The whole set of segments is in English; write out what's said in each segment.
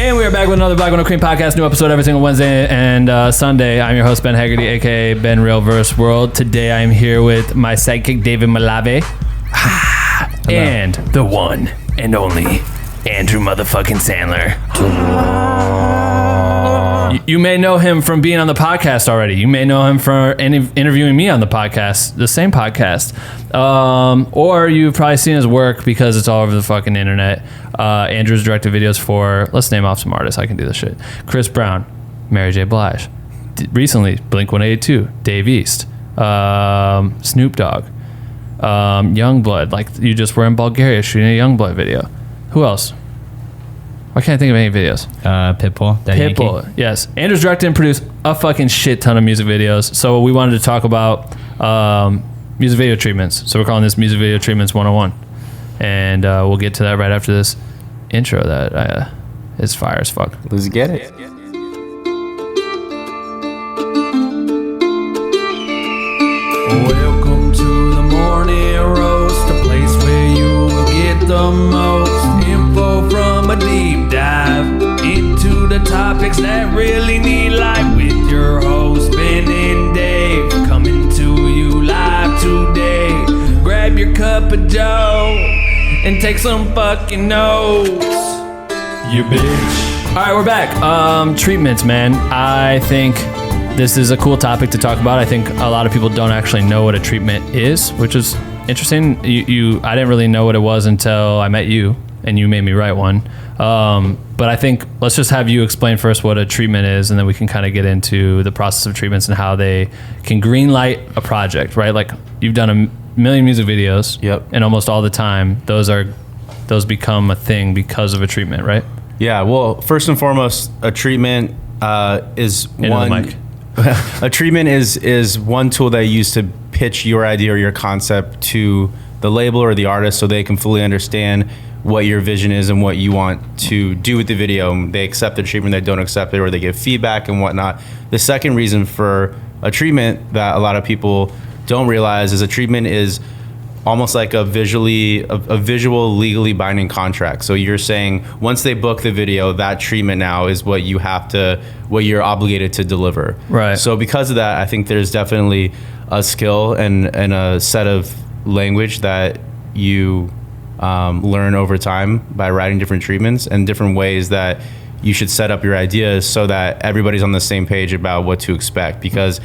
And we are back with another BWNC podcast. New episode every single Wednesday and Sunday. I'm your host, Ben Haggerty, a.k.a. Ben Real Verse World. Today I am here with my sidekick, David Malave. And the one and only Andrew motherfucking Sandler. You may know him from being on the podcast already. You may know him for interviewing me on the podcast, the same podcast. Or you've probably seen his work because it's all over the fucking internet. Andrew's directed videos for, let's name off some artists. I can do this shit. Chris Brown, Mary J. Blige. Recently, Blink-182, Dave East, Snoop Dogg, Youngblood. Like, you just were in Bulgaria shooting a Youngblood video. Who else? I can't think of any videos. Pitbull. Pitbull, yes. Andrew's directed and produced a fucking shit ton of music videos. So we wanted to talk about music video treatments. So we're calling this Music Video Treatments 101. And we'll get to that right after this intro that is fire as fuck. Let's get it. Welcome to the Morning Roast, a place where you will get the most info from a deep dive into the topics that really need life with your host, Ben and Dave, coming to you live today. Grab your cup of joe and take some fucking notes, you bitch. All right, we're back. Treatments, man. I think this is a cool topic to talk about. I think a lot of people don't actually know what a treatment is, which is interesting. I didn't really know what it was until I met you, and you made me write one. But I think let's just have you explain first what a treatment is, and then we can kind of get into the process of treatments and how they can green light a project, right? Like, you've done a million music videos, yep, and almost all the time those become a thing because of a treatment, right? Yeah. Well, first and foremost, a treatment is Into one. the mic. A treatment is one tool that you use to pitch your idea or your concept to the label or the artist so they can fully understand what your vision is and what you want to do with the video. They accept the treatment, they don't accept it, or they give feedback and whatnot. The second reason for a treatment that a lot of people don't realize is a treatment is almost like a visual legally binding contract. So you're saying once they book the video, that treatment now is what you're obligated to deliver. Right. So because of that, I think there's definitely a skill and a set of language that you learn over time by writing different treatments and different ways that you should set up your ideas so that everybody's on the same page about what to expect. Because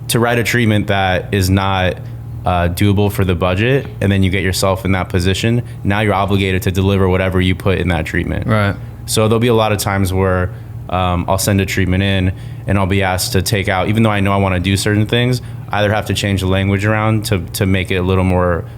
to write a treatment that is not doable for the budget, and then you get yourself in that position, now you're obligated to deliver whatever you put in that treatment. Right. So there'll be a lot of times where I'll send a treatment in and I'll be asked to take out, even though I know I want to do certain things, I either have to change the language around to make it a little more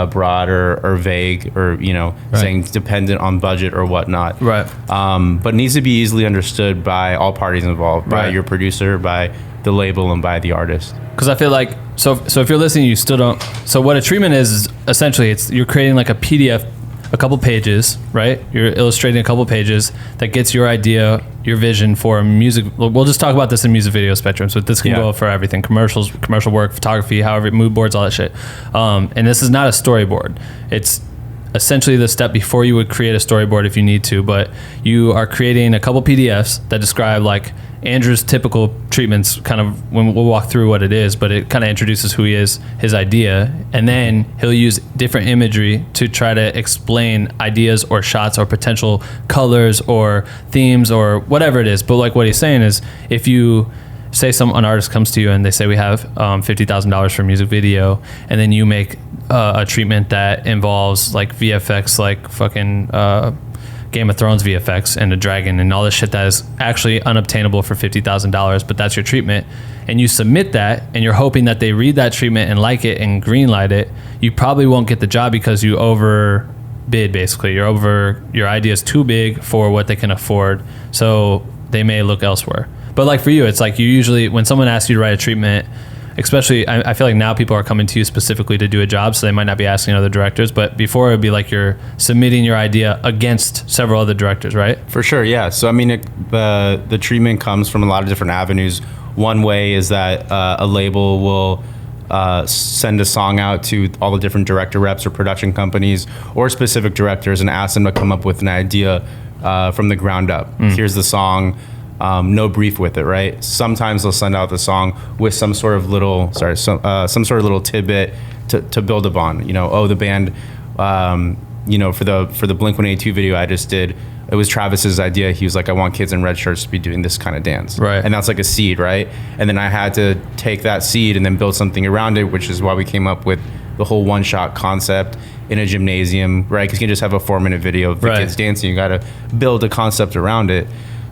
broad or vague, or right, saying dependent on budget or whatnot. Right. But it needs to be easily understood by all parties involved, by your producer, by the label, and by the artist. Because I feel like, so if you're listening, you still don't. So what a treatment is essentially, you're creating like a PDF, a couple pages, right? You're illustrating a couple pages that gets your idea, your vision for a music. We'll just talk about this in music video spectrum. So this can go for everything: commercials, commercial work, photography, however, mood boards, all that shit. And this is not a storyboard. It's essentially the step before you would create a storyboard if you need to, but you are creating a couple PDFs that describe like Andrew's typical treatments, kind of, when we'll walk through what it is, but it kind of introduces who he is, his idea, and then he'll use different imagery to try to explain ideas or shots or potential colors or themes or whatever it is. But like what he's saying is, if you say an artist comes to you and they say we have $50,000 for a music video, and then you make a treatment that involves like VFX, like fucking Game of Thrones VFX and a dragon and all this shit that is actually unobtainable for $50,000, but that's your treatment, and you submit that and you're hoping that they read that treatment and like it and green light it, you probably won't get the job because you overbid. Basically, your idea is too big for what they can afford, so they may look elsewhere. But like for you, it's like you usually, when someone asks you to write a treatment, especially, I feel like now people are coming to you specifically to do a job, so they might not be asking other directors, but before it would be like you're submitting your idea against several other directors, right? For sure, yeah. So I mean, the treatment comes from a lot of different avenues. One way is that a label will send a song out to all the different director reps or production companies or specific directors and ask them to come up with an idea from the ground up. Here's the song, no brief with it, right? Sometimes they'll send out the song with some sort of little tidbit to build upon. You know, the band, you know, for the Blink-182 video I just did, it was Travis's idea. He was like, I want kids in red shirts to be doing this kind of dance. Right. And that's like a seed, right? And then I had to take that seed and then build something around it, which is why we came up with the whole one-shot concept in a gymnasium, right? Because you can just have a 4-minute video of the kids dancing. You got to build a concept around it.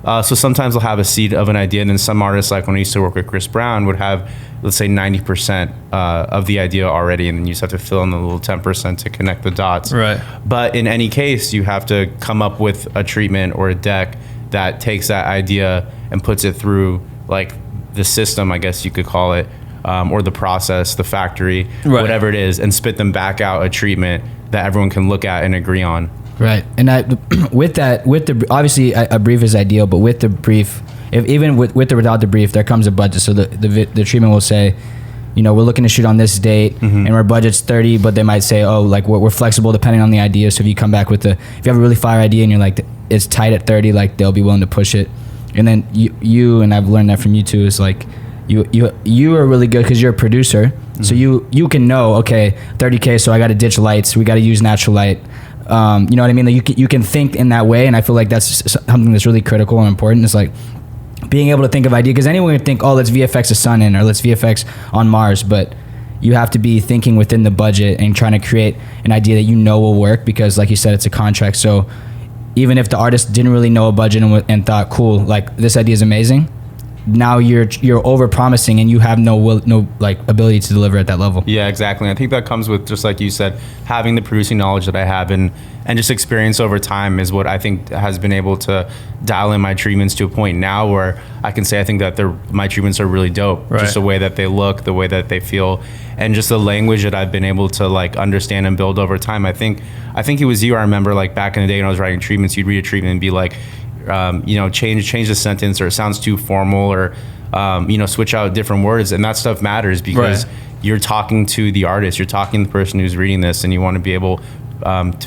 So sometimes I'll have a seed of an idea, and then some artists, like when I used to work with Chris Brown, would have, let's say, 90% of the idea already, and then you just have to fill in the little 10% to connect the dots. Right. But in any case, you have to come up with a treatment or a deck that takes that idea and puts it through, like, the system, I guess you could call it, or the process, the factory, whatever it is, and spit them back out a treatment that everyone can look at and agree on. Right. And with the obviously a brief is ideal, but with the brief, even with or without the brief, there comes a budget. So the treatment will say, you know, we're looking to shoot on this date, and our budget's 30, but they might say, oh, like we're flexible depending on the idea. So if you come back if you have a really fire idea and you're like, it's tight at 30, like they'll be willing to push it. And then you and I've learned that from you too, is like you are really good because you're a producer. So you can know, okay, 30K, so I got to ditch lights. We got to use natural light. You know what I mean? Like you can think in that way, and I feel like that's something that's really critical and important. It's like being able to think of ideas, because anyone would think, oh, let's VFX a sun in, or let's VFX on Mars, but you have to be thinking within the budget and trying to create an idea that you know will work, because like you said, it's a contract. So even if the artist didn't really know a budget and thought, cool, like this idea is amazing, now you're over promising and you have no like ability to deliver at that level. Yeah, exactly. I think that comes with, just like you said, having the producing knowledge that I have and just experience over time is what I think has been able to dial in my treatments to a point now where I can say I think that my treatments are really dope. Right. Just the way that they look, the way that they feel, and just the language that I've been able to like understand and build over time. I think it was you. I remember like back in the day when I was writing treatments, you'd read a treatment and be like, you know, change the sentence, or it sounds too formal, or you know, switch out different words, and that stuff matters because you're talking to the artist, you're talking to the person who's reading this, and you want to be able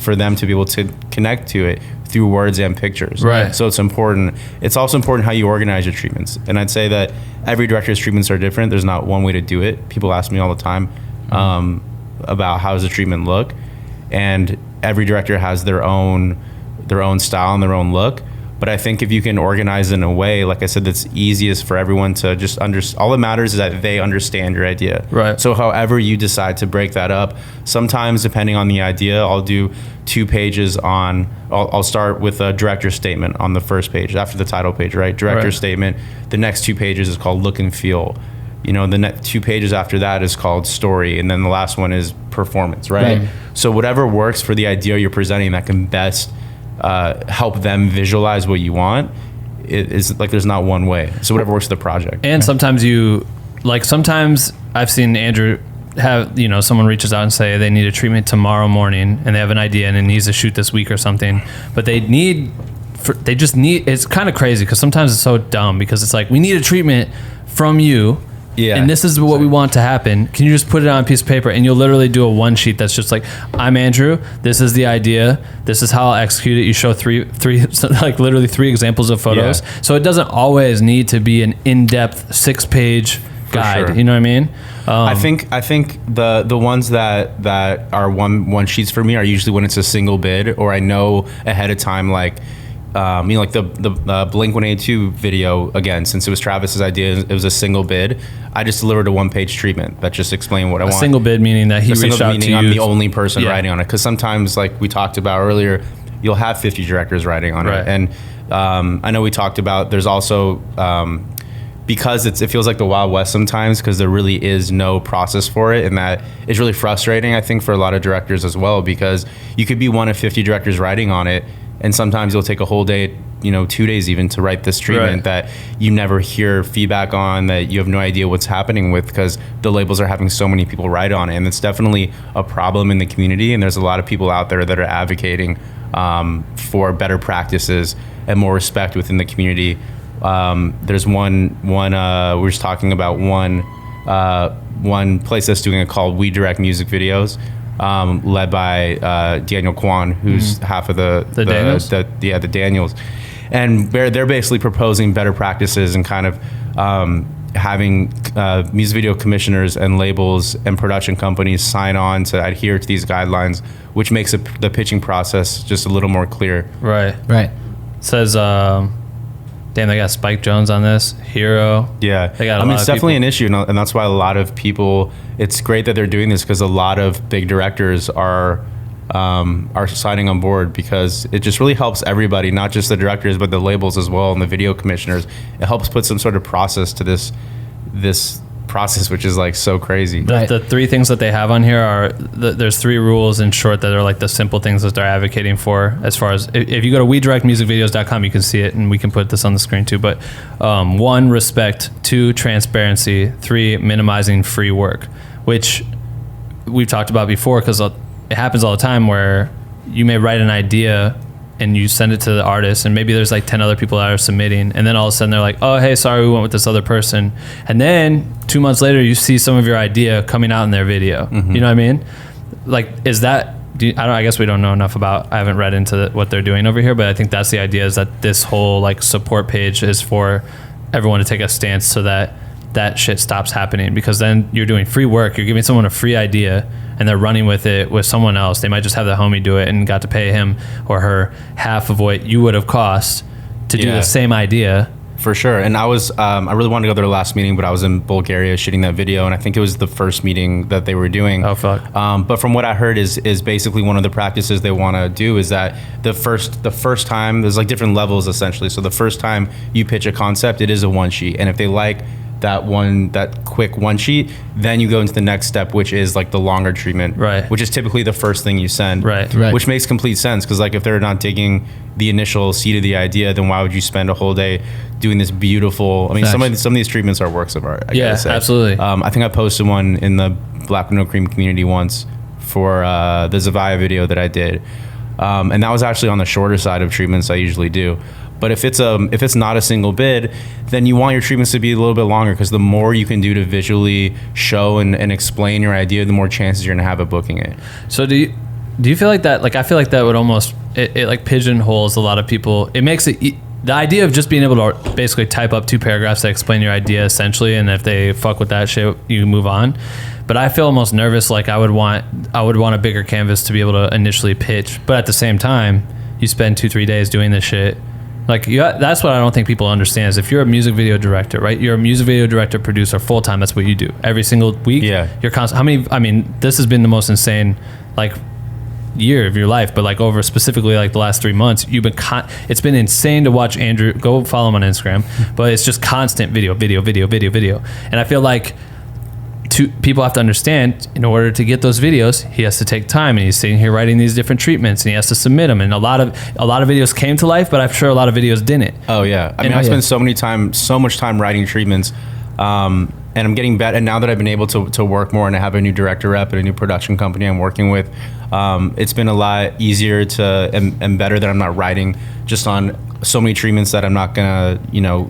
for them to be able to connect to it through words and pictures. Right. So it's important. It's also important how you organize your treatments, and I'd say that every director's treatments are different. There's not one way to do it. People ask me all the time about how does a treatment look, and every director has their own style and their own look. But I think if you can organize in a way, like I said, that's easiest for everyone to just understand. All that matters is that they understand your idea. Right. So however you decide to break that up, sometimes depending on the idea, I'll do 2 pages on, I'll start with a director's statement on the first page, after the title page, right? Director's statement. The next 2 pages is called look and feel. You know, the next 2 pages after that is called story. And then the last one is performance, right? So whatever works for the idea you're presenting that can best help them visualize what you want, is like there's not one way. So whatever works for the project. And sometimes sometimes I've seen Andrew have, you know, someone reaches out and say they need a treatment tomorrow morning and they have an idea and it needs to shoot this week or something, but they just need, it's kind of crazy because sometimes it's so dumb because it's like, we need a treatment from you. Yeah. And this is what we want to happen. Can you just put it on a piece of paper? And you'll literally do a one sheet that's just like, I'm Andrew. This is the idea. This is how I'll execute it. You show three, like literally 3 examples of photos. Yeah. So it doesn't always need to be an in-depth 6-page guide. Sure. You know what I mean? I think the ones that are one sheets for me are usually when it's a single bid, or I know ahead of time, like, you know, like the Blink-182 video, again, since it was Travis's idea, it was a single bid. I just delivered a 1-page treatment that just explained what I want. A single bid meaning that he reached out to you. I'm the only person writing on it, because sometimes, like we talked about earlier, you'll have 50 directors writing on it. And I know we talked about, there's also, because it feels like the Wild West sometimes, because there really is no process for it, and that is really frustrating, I think, for a lot of directors as well, because you could be one of 50 directors writing on it, and sometimes you'll take a whole day, you know, 2 days even, to write this treatment that you never hear feedback on, that you have no idea what's happening with, because the labels are having so many people write on it. And it's definitely a problem in the community, and there's a lot of people out there that are advocating for better practices and more respect within the community. There's one we're just talking about one place that's doing it called We Direct Music Videos. led by Daniel Kwan, who's half of the Daniels? the Daniels. And they're basically proposing better practices and kind of having music video commissioners and labels and production companies sign on to adhere to these guidelines, which makes the pitching process just a little more clear. Right. Right. Says, damn, they got Spike Jonze on this. Hero. Yeah. They got I mean, it's definitely people. an issue, and that's why a lot of people, it's great that they're doing this, because a lot of big directors are signing on board, because it just really helps everybody, not just the directors, but the labels as well, and the video commissioners. It helps put some sort of process to this process, which is like so crazy. Right. The three things that they have on here are there's 3 rules in short that are like the simple things that they're advocating for. As far as if you go to WeDirectMusicVideos.com, you can see it, and we can put this on the screen too. But 1, respect; 2, transparency; 3, minimizing free work, which we've talked about before, because it happens all the time where you may write an idea and you send it to the artist, and maybe there's like 10 other people that are submitting, and then all of a sudden they're like, oh, hey, sorry, we went with this other person. And then 2 months later, you see some of your idea coming out in their video. You know what I mean? Like, is that, I guess we don't know enough about, I haven't read into what they're doing over here, but I think that's the idea, is that this whole like support page is for everyone to take a stance so that that shit stops happening, because then you're doing free work. You're giving someone a free idea and they're running with it with someone else. They might just have the homie do it and got to pay him or her half of what you would have cost to do the same idea. For sure. And I was, I really wanted to go to their last meeting, but I was in Bulgaria shooting that video, and I think it was the first meeting that they were doing. Oh, fuck. But from what I heard is basically one of the practices they want to do is that the first time, there's like different levels essentially. So the first time you pitch a concept, it is a one sheet. And if they like that quick one sheet, then you go into the next step, which is like the longer treatment, right? Which is typically the first thing you send, right? Which makes complete sense, because like if they're not digging the initial seed of the idea, then why would you spend a whole day doing this beautiful? I mean, some of these treatments are works of art. I gotta say. Absolutely. I think I posted one in the Black with No Cream community once for the Zavaya video that I did, and that was actually on the shorter side of treatments I usually do. But if it's not a single bid, then you want your treatments to be a little bit longer, because the more you can do to visually show and explain your idea, the more chances you're gonna have of booking it. So do you feel like that? Like, I feel like that would almost it like pigeonholes a lot of people. It makes it the idea of just being able to basically type up 2 paragraphs that explain your idea essentially, and if they fuck with that shit, you move on. But I feel almost nervous. Like I would want a bigger canvas to be able to initially pitch, but at the same time, you spend 2-3 days doing this shit. Like that's what I don't think people understand, is if you're a music video director, right? You're a music video director, producer, full time. That's what you do every single week. Yeah. You're constant. How many? I mean, this has been the most insane, like, year of your life, but like over specifically like the last 3 months, you've been. It's been insane to watch Andrew. Go follow him on Instagram, but it's just constant video. And I feel like people have to understand, in order to get those videos, he has to take time, and he's sitting here writing these different treatments, and he has to submit them. And a lot of videos came to life, but I'm sure a lot of videos didn't. Oh yeah, I mean, I spent so much time writing treatments, and I'm getting better. And now that I've been able to work more, and I have a new director rep and a new production company I'm working with, it's been a lot easier and better that I'm not writing just on so many treatments that I'm not gonna,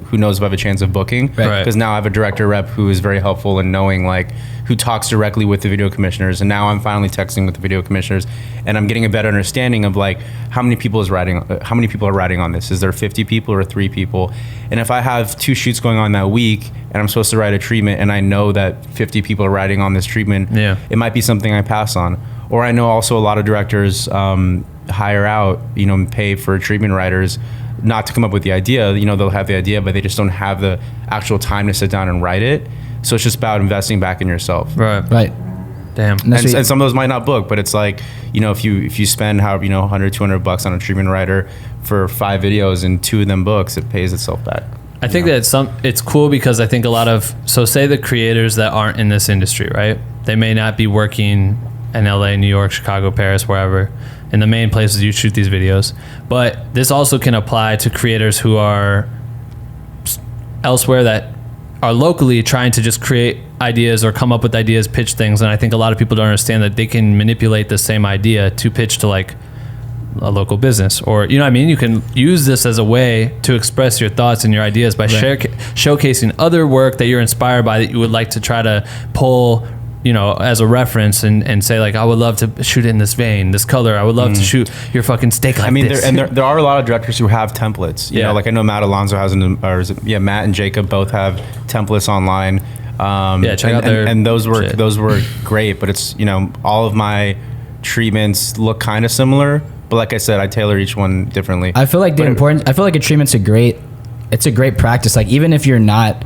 who knows if I have a chance of booking. Because now I have a director rep who is very helpful in knowing, like, who talks directly with the video commissioners. And now I'm finally texting with the video commissioners, and I'm getting a better understanding of like how many people are writing on this. Is there 50 people or 3 people? And if I have 2 shoots going on that week, and I'm supposed to write a treatment, and I know that 50 people are writing on this treatment, it might be something I pass on. Or I know also a lot of directors hire out, and pay for treatment writers not to come up with the idea. They'll have the idea, but they just don't have the actual time to sit down and write it. So it's just about investing back in yourself. Right. Damn. And some of those might not book, but it's like, if you spend however, $100, $200 on a treatment writer for 5 videos and 2 of them books, it pays itself back. I think that it's cool, because I think a lot of, so say the creators that aren't in this industry, right? They may not be working in LA, New York, Chicago, Paris, wherever, in the main places you shoot these videos. But this also can apply to creators who are elsewhere that are locally trying to just create ideas or come up with ideas, pitch things. And I think a lot of people don't understand that they can manipulate the same idea to pitch to like a local business, or, you know what I mean? You can use this as a way to express your thoughts and your ideas by showcasing other work that you're inspired by, that you would like to try to pull you know, as a reference and say like, I would love to shoot it in this vein, this color. I would love to shoot your fucking steak like this. There are a lot of directors who have templates. You know, like I know Matt Alonso has, Matt and Jacob both have templates online. Check out their and those were great. But it's, you know, all of my treatments look kind of similar. But like I said, I tailor each one differently. I feel like I feel like a treatment's a great practice. Like even if you're not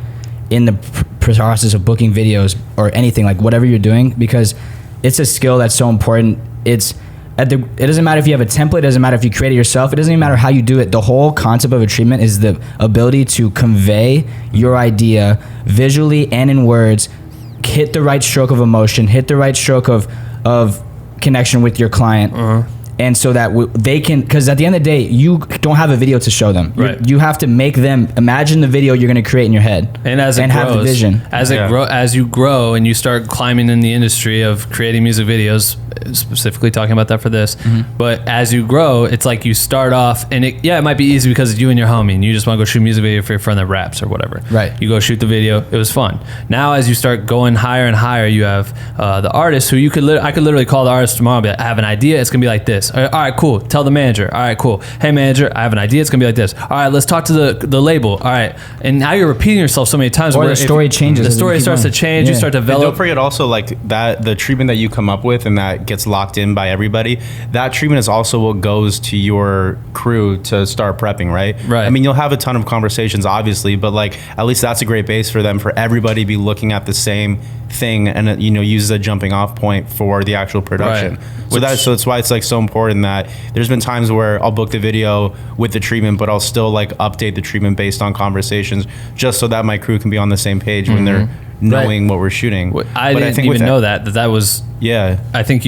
in the process of booking videos or anything, like whatever you're doing, because it's a skill that's so important. It doesn't matter if you have a template, it doesn't matter if you create it yourself, it doesn't even matter how you do it. The whole concept of a treatment is the ability to convey your idea visually and in words, hit the right stroke of emotion, hit the right stroke of connection with your client. And so that they can, because at the end of the day, you don't have a video to show them. Right. You have to make them imagine the video you're going to create in your head, and as it grows, have the vision. As you grow and you start climbing in the industry of creating music videos, specifically talking about that for this. But as you grow, it's like you start off, and it might be easy because it's you and your homie, and you just want to go shoot a music video for your friend that raps or whatever. Right. You go shoot the video. It was fun. Now, as you start going higher and higher, you have the artist who I could literally call the artist tomorrow and be like, I have an idea. It's gonna be like this. All right, cool. Tell the manager. All right, cool. Hey, manager, I have an idea. It's going to be like this. All right, let's talk to the label. All right. And now you're repeating yourself so many times. Or the story changes. The story starts to change. You start to develop. And don't forget also like that the treatment that you come up with and that gets locked in by everybody, that treatment is also what goes to your crew to start prepping, right? Right. I mean, you'll have a ton of conversations, obviously, but like at least that's a great base for them, for everybody to be looking at the same thing and, you know, use as a jumping off point for the actual production. Right. So that's why it's like so important that there's been times where I'll book the video with the treatment, but I'll still like update the treatment based on conversations, just so that my crew can be on the same page when they're knowing what we're shooting. I didn't even know that was. Yeah. I think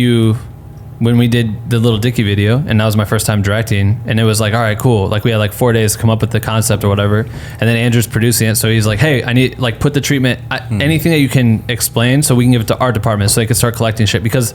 when we did the Little Dicky video, and that was my first time directing, and it was like, all right, cool. Like we had like 4 days to come up with the concept or whatever, and then Andrew's producing it, so he's like, hey, I need like put the treatment, anything that you can explain, so we can give it to our department, so they can start collecting shit, because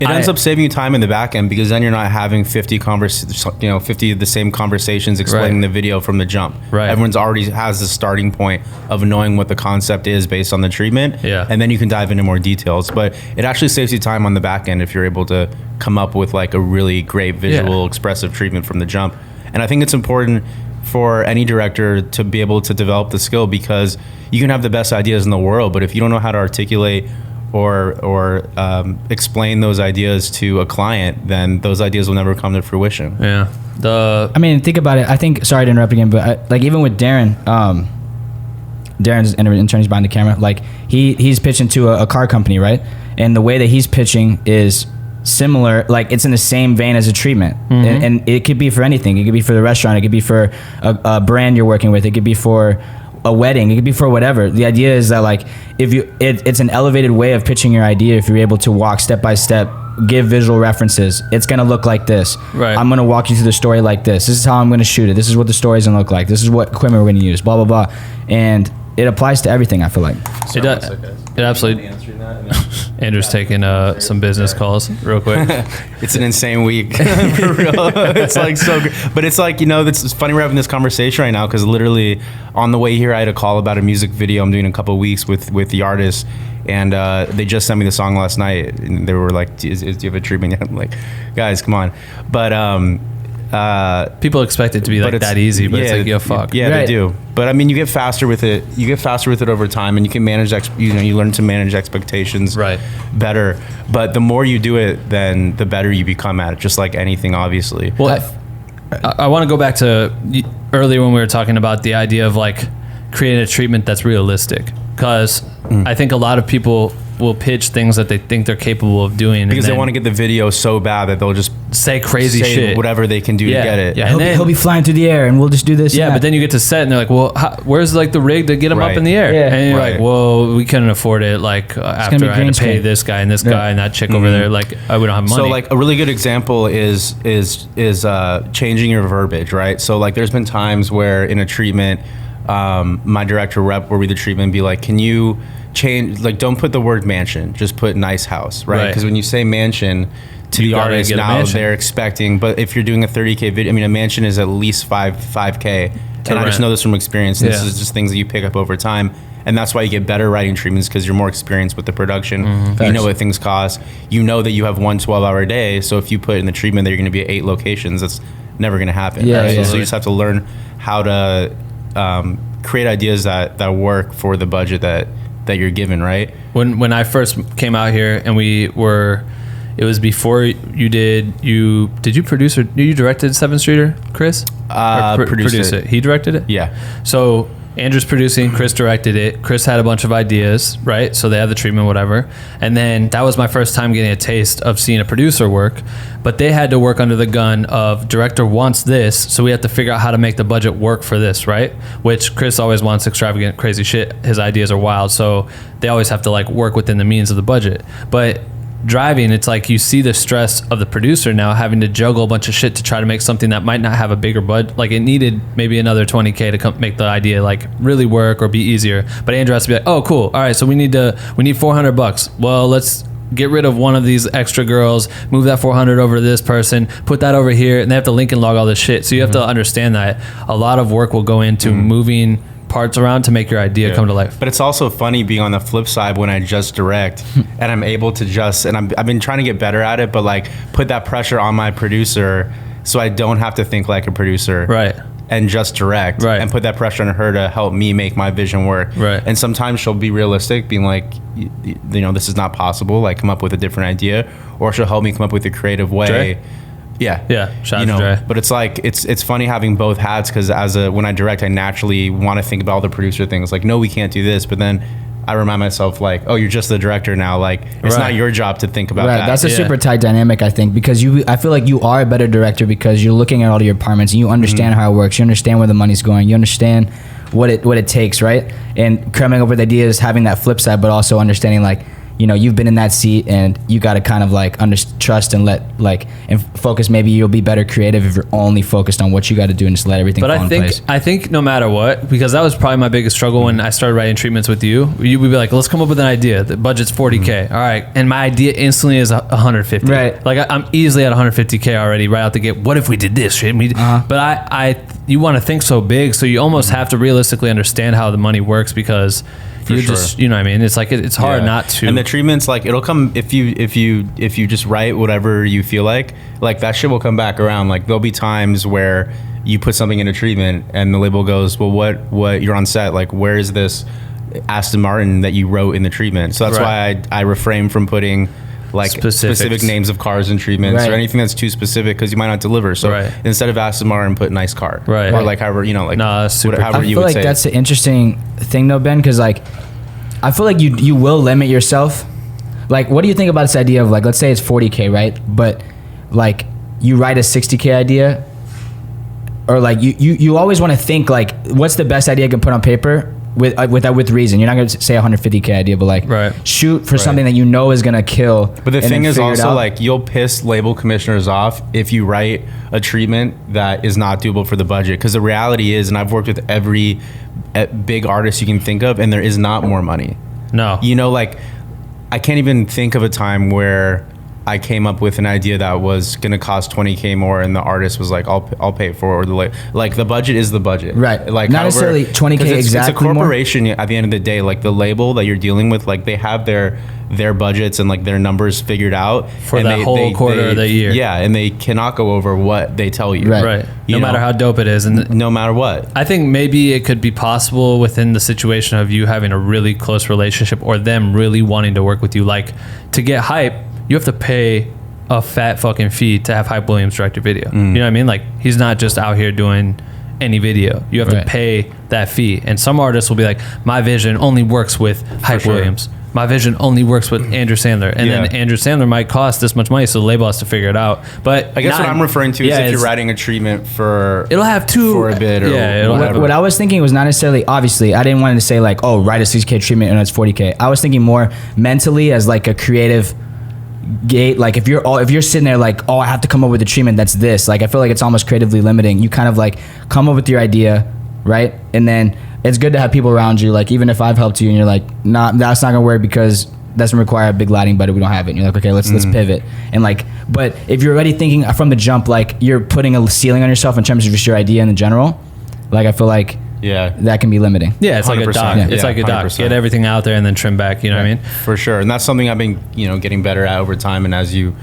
it ends up saving you time in the back end, because then you're not having 50 of the same conversations explaining the video from the jump. Right. Everyone's already has the starting point of knowing what the concept is based on the treatment. Yeah. And then you can dive into more details. But it actually saves you time on the back end if you're able to come up with like a really great visual expressive treatment from the jump. And I think it's important for any director to be able to develop the skill, because you can have the best ideas in the world, but if you don't know how to articulate or explain those ideas to a client, then those ideas will never come to fruition. Yeah. I mean, think about it. I think, sorry to interrupt again, but like even with Darren, Darren's an intern, he's behind the camera. Like he's pitching to a car company, right? And the way that he's pitching is similar, like it's in the same vein as a treatment. And it could be for anything. It could be for the restaurant. It could be for a brand you're working with. It could be for a wedding. It could be for whatever. The idea is that like it's an elevated way of pitching your idea. If you're able to walk step by step, give visual references, it's gonna look like this. Right. I'm gonna walk you through the story like this. This is how I'm gonna shoot it. This is what the story's gonna look like. This is what equipment we're gonna use. Blah blah blah. And it applies to everything, I feel like. It does. It absolutely. Andrew's taking some business calls real quick. It's an insane week. For real. It's like so good. But it's like, you know, it's funny we're having this conversation right now, because literally on the way here I had a call about a music video I'm doing in a couple of weeks with the artist, and they just sent me the song last night, and they were like, do you have a treatment yet? I'm like, guys, come on. But people expect it to be like that easy, but it's like, yo, fuck. Yeah, they do. But I mean, you get faster with it. You get faster with it over time, and you can manage. You learn to manage expectations better. But the more you do it, then the better you become at it. Just like anything, obviously. Well, I want to go back to earlier when we were talking about the idea of like creating a treatment that's realistic, because I think a lot of people will pitch things that they think they're capable of doing because they want to get the video so bad that they'll just say crazy shit, whatever they can do to get it. Yeah, he'll be flying through the air and we'll just do this. Yeah, but then you get to set and they're like, well, where's like the rig to get him up in the air? Yeah. And you're like, well, we couldn't afford it. Like after I had to pay this guy and this guy and that chick over there, like we don't have money. So like a really good example is changing your verbiage, right? So like there's been times where in a treatment, my director rep will read the treatment and be like, can you change, like, don't put the word mansion, just put nice house, right? Because when you say mansion to the artist now, they're expecting, but if you're doing a 30K video, I mean, a mansion is at least 5K. And I just know this from experience. This is just things that you pick up over time. And that's why you get better writing treatments, because you're more experienced with the production. You know what things cost. You know that you have 1 12-hour day. So if you put in the treatment that you're going to be at 8 locations, that's never going to happen. Right? So you just have to learn how to create ideas that work for the budget that you're given, right? When I first came out here and it was before did you produce or you directed 7th Streeter, Chris? Produced it. He directed it? Yeah. So Andrew's producing, Chris directed it. Chris had a bunch of ideas, right? So they had the treatment, whatever. And then that was my first time getting a taste of seeing a producer work. But they had to work under the gun of director wants this, so we have to figure out how to make the budget work for this, right? Which Chris always wants extravagant, crazy shit. His ideas are wild. So they always have to like work within the means of the budget. But driving, it's like you see the stress of the producer now having to juggle a bunch of shit to try to make something that might not have a bigger budget. Like it needed maybe another 20K to make the idea like really work or be easier. But Andrew has to be like, oh, cool. All right, so we need $400. Well, let's get rid of one of these extra girls, move that 400 over to this person, put that over here, and they have to link and log all this shit. So you have to understand that a lot of work will go into moving parts around to make your idea come to life. But it's also funny being on the flip side when I just direct and I'm able to I've been trying to get better at it, but like put that pressure on my producer so I don't have to think like a producer. Right. And just direct. Right. And put that pressure on her to help me make my vision work. Right. And sometimes she'll be realistic, being like, you know, this is not possible, like come up with a different idea, or she'll help me come up with a creative way. Dre? Yeah. Shout out to Dre. But it's like it's funny having both hats, because when I direct, I naturally want to think about all the producer things. Like, no, we can't do this. But then I remind myself, like, oh, you're just the director now. Like, it's not your job to think about that. That's a super tight dynamic, I think, because I feel like you are a better director because you're looking at all your departments and you understand how it works. You understand where the money's going. You understand what it takes, right? And coming up with ideas, having that flip side, but also understanding like, you know, you've been in that seat and you got to kind of like trust and and focus. Maybe you'll be better creative if you're only focused on what you got to do and just let everything fall in place. I think no matter what, because that was probably my biggest struggle when I started writing treatments with you. You would be like, let's come up with an idea. The budget's 40K. All right. And my idea instantly is 150. Right. Like I'm easily at 150K already right out the gate. What if we did this shit? But you want to think so big. So you almost have to realistically understand how the money works, because just, you know what I mean? It's like, it's hard not to. And the treatment's like, it'll come if you just write whatever you feel like that shit will come back around. Like there'll be times where you put something in a treatment and the label goes, well, what you're on set, like, where is this Aston Martin that you wrote in the treatment? So that's why I refrain from putting like specific names of cars and treatments or anything that's too specific, because you might not deliver. So instead of Aston Martin, put nice car, or like however, you know, like however you would say. I feel like that's the interesting thing though, Ben, because like I feel like you will limit yourself. Like, what do you think about this idea of like, let's say it's 40K, right? But like you write a 60K idea, or like you always want to think like, what's the best idea I can put on paper with reason. You're not going to say 150K idea, but like shoot for something that you know is going to kill. But the thing is also like, you'll piss label commissioners off if you write a treatment that is not doable for the budget. Because the reality is, and I've worked with every big artist you can think of, and there is not more money. No. You know, like I can't even think of a time where I came up with an idea that was going to cost 20K more, and the artist was like, "I'll pay for it." Or like the budget is the budget, right? Like not necessarily 20K exactly. It's a corporation at the end of the day. Like the label that you're dealing with, like they have their budgets and like their numbers figured out for that whole quarter of the year. Yeah, and they cannot go over what they tell you. Right. No matter how dope it is, and no matter what. I think maybe it could be possible within the situation of you having a really close relationship, or them really wanting to work with you. Like to get hype, you have to pay a fat fucking fee to have Hype Williams direct your video. You know what I mean? Like he's not just out here doing any video. You have to pay that fee. And some artists will be like, my vision only works with Hype Williams. My vision only works with Andrew Sandler. And then Andrew Sandler might cost this much money, so the label has to figure it out. But I guess what I'm referring to is if you're writing a treatment for it'll have for a bit or whatever. What I was thinking was not necessarily, obviously, I didn't want to say like, oh, write a 6K treatment and it's 40K. I was thinking more mentally as like a creative gate. Like if you're sitting there like, oh, I have to come up with a treatment that's this, like I feel like it's almost creatively limiting. You kind of like come up with your idea, right? And then it's good to have people around you. Like, even if I've helped you and you're like, nah, that's not gonna work because that's gonna require a big lighting budget. We don't have it. And you're like, okay, let's pivot. And like, but if you're already thinking from the jump, like you're putting a ceiling on yourself in terms of just your idea in the general, like I feel like that can be limiting. Yeah, it's like a doc. Yeah. It's like a doc. 100%. Get everything out there and then trim back. You know what I mean? For sure. And that's something I've been, getting better at over time. And as you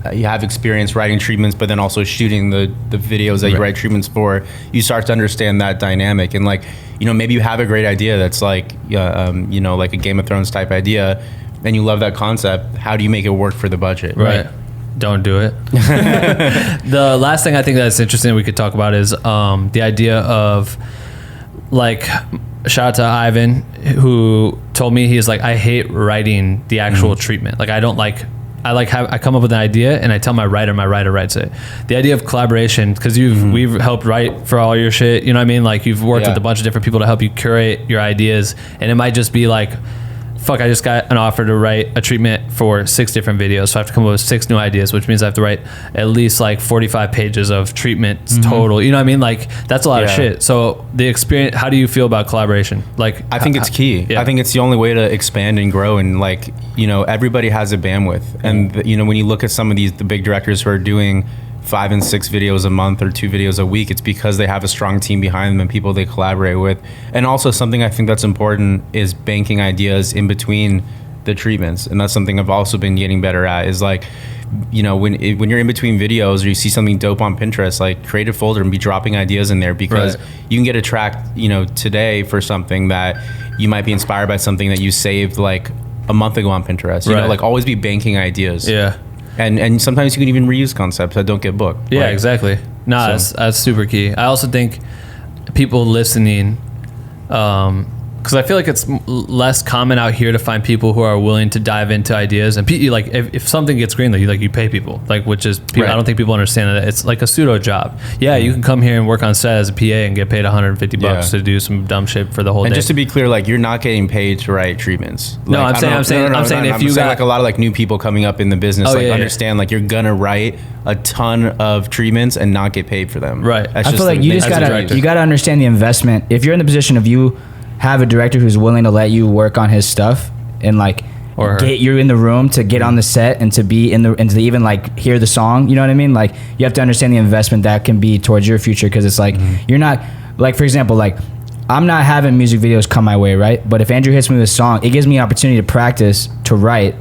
have experience writing treatments, but then also shooting the videos that you write treatments for, you start to understand that dynamic. And like, maybe you have a great idea that's like, like a Game of Thrones type idea, and you love that concept. How do you make it work for the budget? Right. Don't do it. The last thing I think that's interesting we could talk about is the idea of, like, shout out to Ivan, who told me, he's like, I hate writing the actual treatment. Like, I don't like, I come up with an idea and I tell my writer writes it. The idea of collaboration, because we've helped write for all your shit, you know what I mean? Like, you've worked with a bunch of different people to help you curate your ideas, and it might just be like, fuck, I just got an offer to write a treatment for 6 different videos, so I have to come up with 6 new ideas, which means I have to write at least like 45 pages of treatments total. You know what I mean? Like, that's a lot of shit. So the experience, how do you feel about collaboration? Like, I think it's key. I think it's the only way to expand and grow. And like, everybody has a bandwidth. And when you look at some of the big directors who are doing 5 and 6 videos a month or 2 videos a week, it's because they have a strong team behind them and people they collaborate with. And also, something I think that's important is banking ideas in between the treatments. And that's something I've also been getting better at, is like, when you're in between videos or you see something dope on Pinterest, like, create a folder and be dropping ideas in there, because you can get a track today for something that you might be inspired by something that you saved like a month ago on Pinterest. Like, always be banking ideas. And sometimes you can even reuse concepts that don't get booked. Yeah, exactly. No, that's super key. I also think people listening, because I feel like it's less common out here to find people who are willing to dive into ideas. And like, if something gets greenlit, you pay people, like, which is people, I don't think people understand that it's like a pseudo job. Yeah, you can come here and work on set as a PA and get paid $150 to do some dumb shit for the whole day. And just to be clear, like, you're not getting paid to write treatments. No, I'm saying if you got like a lot of like new people coming up in the business, understand like you're gonna write a ton of treatments and not get paid for them. Right. I feel like you gotta understand the investment. If you're in the position of you have a director who's willing to let you work on his stuff and like get you in the room to get on the set and to be in the and to even like hear the song, you know what I mean? Like, you have to understand the investment that can be towards your future, because it's like you're not, like, for example, like, I'm not having music videos come my way, right? But if Andrew hits me with a song, it gives me an opportunity to practice to write,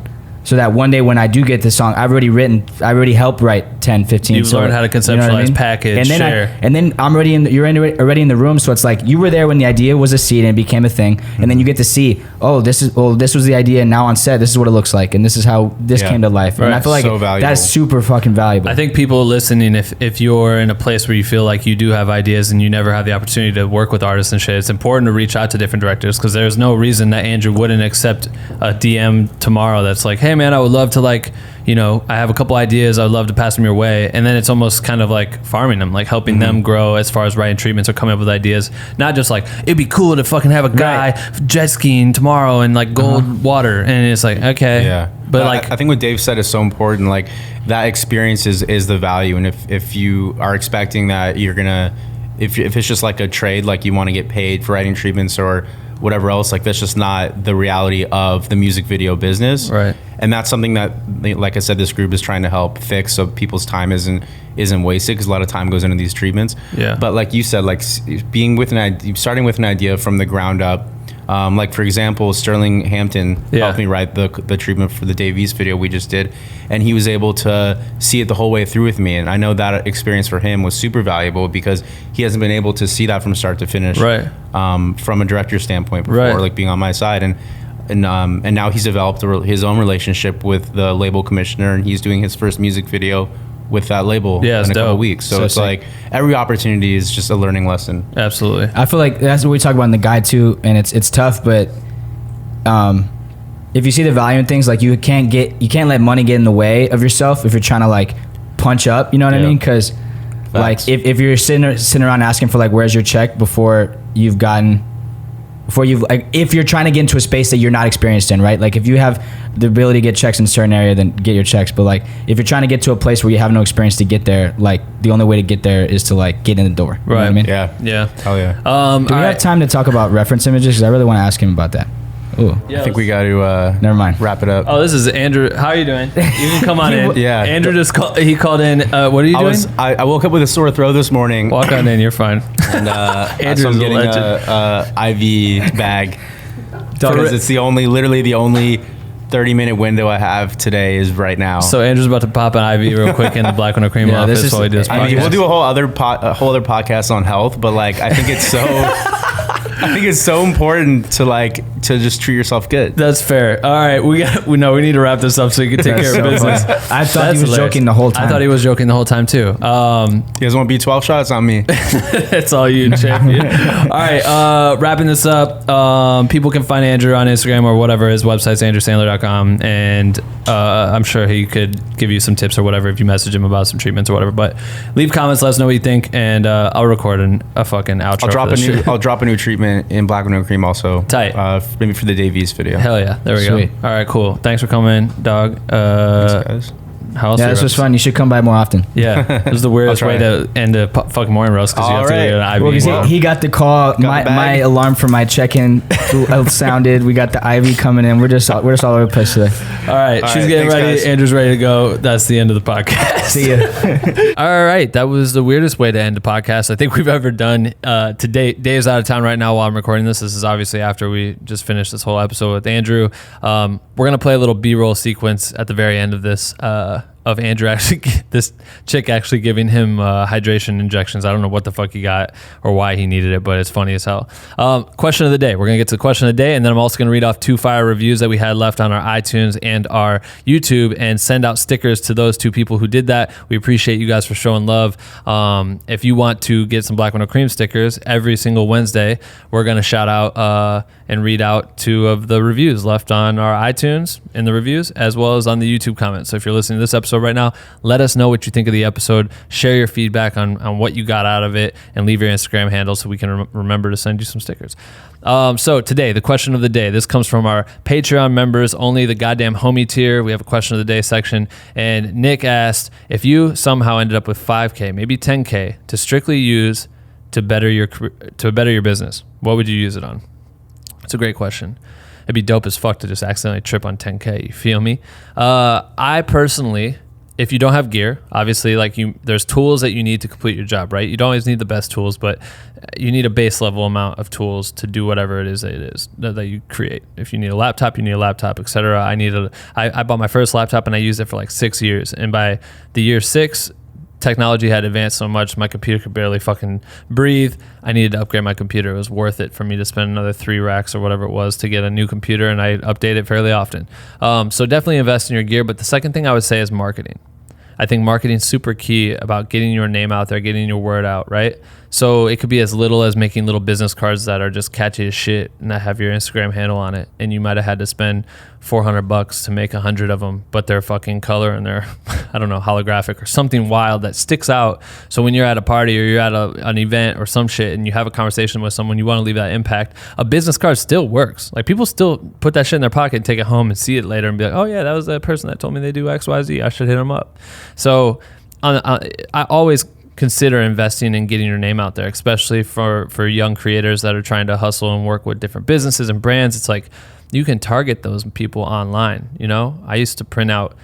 so that one day when I do get the song, I already helped write 10, 15. You've learned how to conceptualize, package, share. And then I'm already already in the room, so it's like you were there when the idea was a seed and it became a thing, and then you get to see, this was the idea, and now on set, this is what it looks like, and this is how this came to life. And I feel like that's super fucking valuable. I think people listening, if you're in a place where you feel like you do have ideas and you never have the opportunity to work with artists and shit, it's important to reach out to different directors, because there's no reason that Andrew wouldn't accept a DM tomorrow that's like, hey man, I would love to, like, I have a couple ideas, I'd love to pass them your way. And then it's almost kind of like farming them, like helping them grow as far as writing treatments or coming up with ideas. Not just like, it'd be cool to fucking have a guy jet skiing tomorrow in like gold water. And it's like, okay. Yeah. But like, I think what Dave said is so important. Like, that experience is the value. And if you are expecting that you're gonna, if it's just like a trade, like you want to get paid for writing treatments or whatever else, like, that's just not the reality of the music video business. Right. And that's something that, like I said, this group is trying to help fix, so people's time isn't wasted, because a lot of time goes into these treatments. Yeah. But like you said, like, starting with an idea from the ground up. Like, for example, Sterling Hampton helped me write the treatment for the Dave East video we just did, and he was able to see it the whole way through with me. And I know that experience for him was super valuable, because he hasn't been able to see that from start to finish, from a director standpoint before, like being on my side. And now he's developed his own relationship with the label commissioner, and he's doing his first music video with that label in a couple of weeks. So it's sick. Like, every opportunity is just a learning lesson. Absolutely. I feel like that's what we talk about in the guide too, and it's tough, but if you see the value in things, like, you can't let money get in the way of yourself if you're trying to like punch up, you know what I mean? Because like if you're sitting around asking for like, where's your check, before you've gotten before you, like, if you're trying to get into a space that you're not experienced in, right? Like if you have the ability to get checks in a certain area, then get your checks. But like if you're trying to get to a place where you have no experience to get there, like the only way to get there is to like get in the door. You know what I mean? Yeah. Hell yeah. Do we have time to talk about reference images? Because I really want to ask him about that. Ooh. I think we got to never mind. Wrap it up. Oh, this is Andrew. How are you doing? You can come on in. Yeah. Andrew just he called in. What are you doing? I woke up with a sore throat this morning. Walk on in. You're fine. And Andrew's so I'm getting a IV bag because it's literally the only 30-minute window I have today is right now. So Andrew's about to pop an IV real quick in the Black Window Cream office while we do this podcast. I mean, we'll do a whole other podcast on health, but like I think it's so I think it's so important to just treat yourself good. That's fair. All right, we need to wrap this up so you can take care of business. I thought he was joking the whole time. I thought he was joking the whole time too. You guys want B12 shots on me? It's all you, champion. All right, wrapping this up. People can find Andrew on Instagram or whatever. His website's andrewsandler.com, and I'm sure he could give you some tips or whatever if you message him about some treatments or whatever. But leave comments, let us know what you think, and I'll record a fucking outro. I'll drop a new treatment in Black Window Cream also. Tight. Maybe for the Davies video. Hell yeah. There we Sweet. go. All right, cool. Thanks for coming, dog. Thanks, guys. How else? Yeah, this was fun. You should come by more often. Yeah, this is the weirdest way to end a fucking morning roast because you have to get an IV. Well, because he got the call. My alarm for my check-in sounded. We got the IV coming in. We're just all over the place today. All right, she's getting ready. Guys. Andrew's ready to go. That's the end of the podcast. See ya. All right, that was the weirdest way to end a podcast I think we've ever done to date. Dave's out of town right now while I'm recording this. This is obviously after we just finished this whole episode with Andrew. We're gonna play a little B-roll sequence at the very end of this. Of Andrew this chick actually giving him hydration injections. I don't know what the fuck he got or why he needed it, but it's funny as hell. Question of the day. We're going to get to the question of the day, and then I'm also going to read off 2 fire reviews that we had left on our iTunes and our YouTube and send out stickers to those 2 people who did that. We appreciate you guys for showing love. If you want to get some Black Window Cream stickers, every single Wednesday, we're going to shout out and read out 2 of the reviews left on our iTunes in the reviews, as well as on the YouTube comments. So if you're listening to this episode right now, let us know what you think of the episode. Share your feedback on what you got out of it, and leave your Instagram handle so we can remember to send you some stickers. So today, the question of the day, this comes from our Patreon members, only the goddamn homie tier. We have a question of the day section, and Nick asked, if you somehow ended up with 5K, maybe 10K to strictly use to better your business, what would you use it on? It's a great question. It'd be dope as fuck to just accidentally trip on 10K. You feel me? I personally, if you don't have gear, obviously, there's tools that you need to complete your job, right? You don't always need the best tools, but you need a base level amount of tools to do whatever it is that you create. If you need a laptop, you need a laptop, etc. I bought my first laptop and I used it for like 6 years, and by the year 6, technology had advanced so much, my computer could barely fucking breathe. I needed to upgrade my computer. It was worth it for me to spend another 3 racks or whatever it was to get a new computer, and I update it fairly often. So definitely invest in your gear. But the second thing I would say is marketing. I think marketing is super key about getting your name out there, getting your word out, right? So it could be as little as making little business cards that are just catchy as shit and that have your Instagram handle on it. And you might have had to spend $400 to make 100 of them, but they're fucking color and they're, I don't know, holographic or something wild that sticks out. So when you're at a party or you're at an event or some shit and you have a conversation with someone, you want to leave that impact. A business card still works. Like, people still put that shit in their pocket and take it home and see it later and be like, oh yeah, that was that person that told me they do X, Y, Z. I should hit them up. So I always consider investing in getting your name out there, especially for young creators that are trying to hustle and work with different businesses and brands. It's like, you can target those people online. You know, I used to print out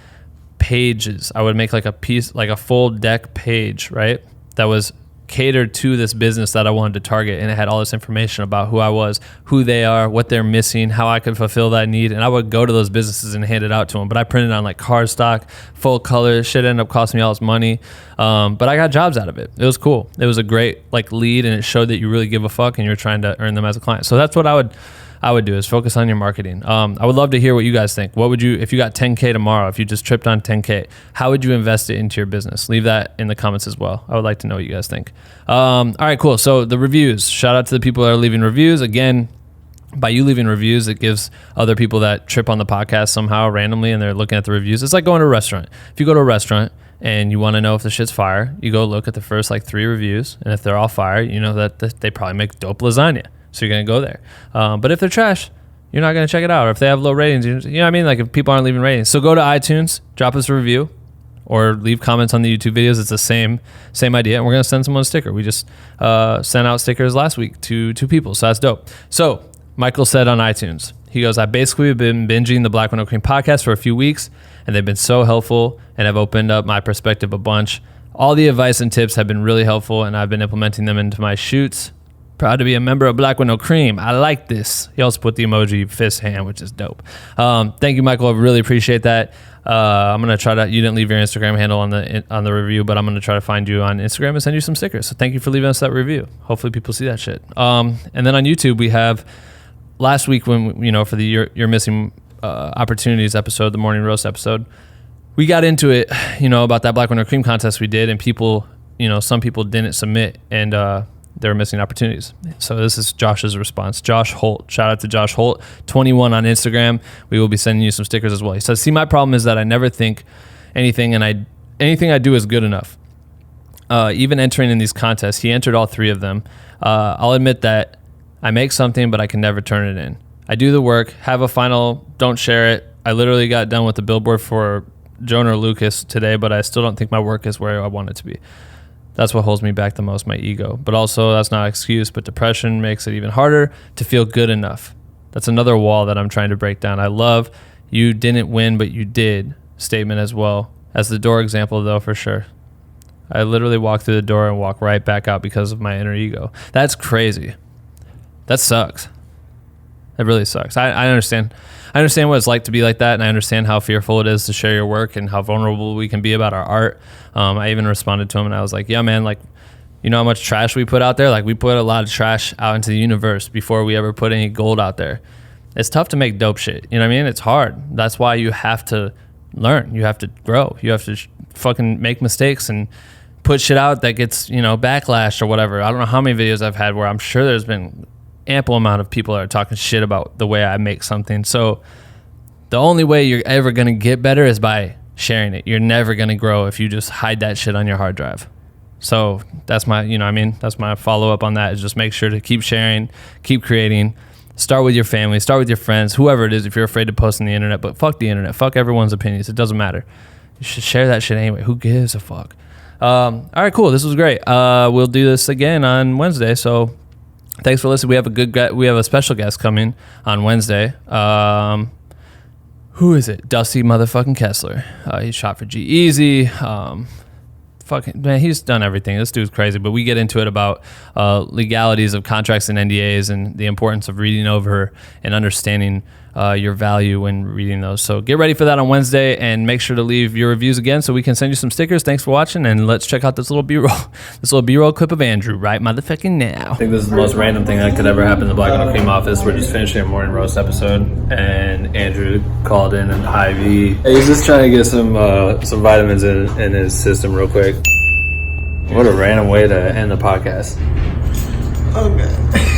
pages. I would make like a piece, like a full deck page, right? That was catered to this business that I wanted to target, and it had all this information about who I was, who they are, what they're missing, how I could fulfill that need. And I would go to those businesses and hand it out to them. But I printed on like cardstock, full color. Shit ended up costing me all this money, but I got jobs out of it. It was cool. It was a great like lead, and it showed that you really give a fuck and you're trying to earn them as a client. So that's what I would do, is focus on your marketing. I would love to hear what you guys think. What would you, if you got 10K tomorrow, if you just tripped on 10K, how would you invest it into your business? Leave that in the comments as well. I would like to know what you guys think. All right, cool. So the reviews, shout out to the people that are leaving reviews. Again, by you leaving reviews, it gives other people that trip on the podcast somehow randomly and they're looking at the reviews. It's like going to a restaurant. If you go to a restaurant and you want to know if the shit's fire, you go look at the first like 3 reviews. And if they're all fire, you know that they probably make dope lasagna. So you're going to go there. But if they're trash, you're not going to check it out. Or if they have low ratings, you know what I mean? Like if people aren't leaving ratings. So go to iTunes, drop us a review, or leave comments on the YouTube videos. It's the same idea. And we're going to send someone a sticker. We just sent out stickers last week to 2 people. So that's dope. So Michael said on iTunes, he goes, I basically have been binging the Black with No Cream podcast for a few weeks, and they've been so helpful and have opened up my perspective a bunch. All the advice and tips have been really helpful, and I've been implementing them into my shoots. Proud to be a member of Black with No Cream. I like this. He also put the emoji fist hand, which is dope. Thank you, Michael. I really appreciate that. I'm gonna try to. You didn't leave your Instagram handle on the review, but I'm gonna try to find you on Instagram and send you some stickers. So thank you for leaving us that review. Hopefully people see that shit. And then on YouTube we have last week when for the you're missing opportunities episode, the morning roast episode. We got into it, about that Black with No Cream contest we did, and people, some people didn't submit, and they were missing opportunities. So this is Josh's response. Josh Holt. Shout out to Josh Holt, 21 on Instagram. We will be sending you some stickers as well. He says, see, my problem is that I never think anything I do is good enough. Even entering in these contests, he entered all 3 of them. I'll admit that I make something, but I can never turn it in. I do the work, have a final, don't share it. I literally got done with the billboard for Jonah or Lucas today, but I still don't think my work is where I want it to be. That's what holds me back the most, my ego. But also, that's not an excuse, but depression makes it even harder to feel good enough. That's another wall that I'm trying to break down. I love you didn't win, but you did statement as well. As the door example, though, for sure. I literally walk through the door and walk right back out because of my inner ego. That's crazy. That sucks. That really sucks. I understand. I understand what it's like to be like that, and I understand how fearful it is to share your work and how vulnerable we can be about our art. I even responded to him, and I was like, yeah, man, like, you know how much trash we put out there? Like, we put a lot of trash out into the universe before we ever put any gold out there. It's tough to make dope shit. You know what I mean? It's hard. That's why you have to learn. You have to grow. You have to fucking make mistakes and put shit out that gets, backlash or whatever. I don't know how many videos I've had where I'm sure there's been ample amount of people that are talking shit about the way I make something. So the only way you're ever going to get better is by sharing it. You're never going to grow if you just hide that shit on your hard drive. So that's my, that's my follow up on that, is just make sure to keep sharing, keep creating, start with your family, start with your friends, whoever it is, if you're afraid to post on the internet. But fuck the internet, fuck everyone's opinions. It doesn't matter. You should share that shit anyway. Who gives a fuck? All right, cool. This was great. We'll do this again on Wednesday. So thanks for listening. We have a special guest coming on Wednesday. Who is it? Dusty motherfucking Kessler. He shot for G-Eazy. Fucking man, he's done everything. This dude's crazy. But we get into it about legalities of contracts and NDAs and the importance of reading over and understanding your value when reading those. So get ready for that on Wednesday, and make sure to leave your reviews again so we can send you some stickers. Thanks for watching, and let's check out this little B-roll clip of Andrew right motherfucking now. I think this is the most random thing that could ever happen in the Black and Cream office. We're just finishing a morning roast episode, and Andrew called in an IV. He's just trying to get some vitamins in his system real quick. What a random way to end the podcast. Oh, God.